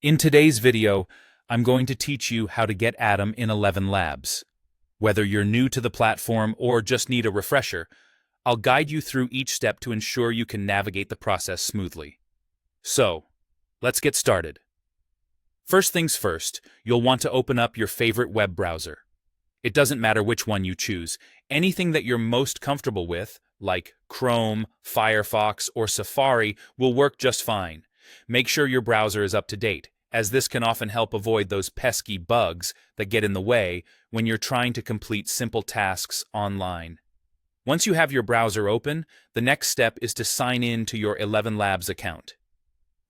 In today's video, I'm going to teach you how to get Atom in ElevenLabs. Whether you're new to the platform or just need a refresher, I'll guide you through each step to ensure you can navigate the process smoothly. So, let's get started. First things first, you'll want to open up your favorite web browser. It doesn't matter which one you choose. Anything that you're most comfortable with, like Chrome, Firefox, or Safari, will work just fine. Make sure your browser is up to date, as this can often help avoid those pesky bugs that get in the way when you're trying to complete simple tasks online. Once you have your browser open, the next step is to sign in to your ElevenLabs account.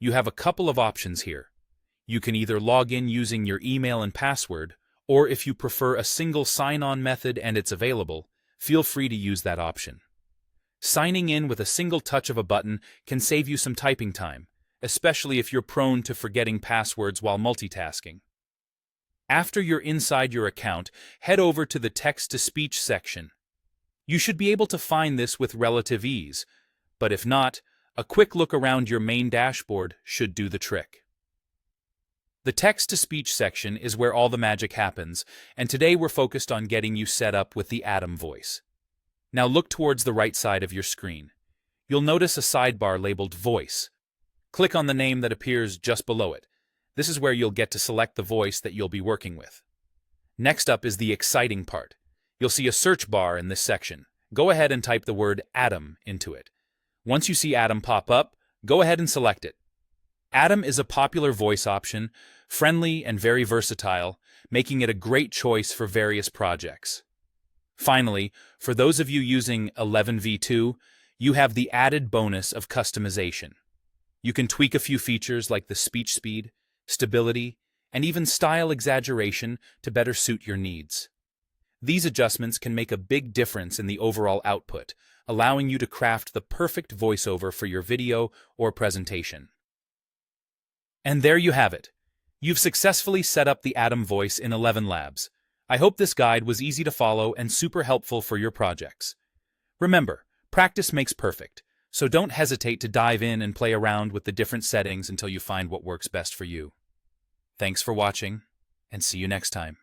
You have a couple of options here. You can either log in using your email and password, or if you prefer a single sign-on method and it's available, feel free to use that option. Signing in with a single touch of a button can save you some typing time, especially if you're prone to forgetting passwords while multitasking. After you're inside your account, head over to the text-to-speech section. You should be able to find this with relative ease, but if not, a quick look around your main dashboard should do the trick. The text-to-speech section is where all the magic happens, and today we're focused on getting you set up with the Atom voice. Now look towards the right side of your screen. You'll notice a sidebar labeled Voice. Click on the name that appears just below it. This is where you'll get to select the voice that you'll be working with. Next up is the exciting part. You'll see a search bar in this section. Go ahead and type the word Atom into it. Once you see Atom pop up, go ahead and select it. Atom is a popular voice option, friendly and very versatile, making it a great choice for various projects. Finally, for those of you using 11v2, you have the added bonus of customization. You can tweak a few features like the speech speed, stability, and even style exaggeration to better suit your needs. These adjustments can make a big difference in the overall output, allowing you to craft the perfect voiceover for your video or presentation. And there you have it. You've successfully set up the Atom voice in ElevenLabs. I hope this guide was easy to follow and super helpful for your projects. Remember, practice makes perfect, so don't hesitate to dive in and play around with the different settings until you find what works best for you. Thanks for watching, and see you next time.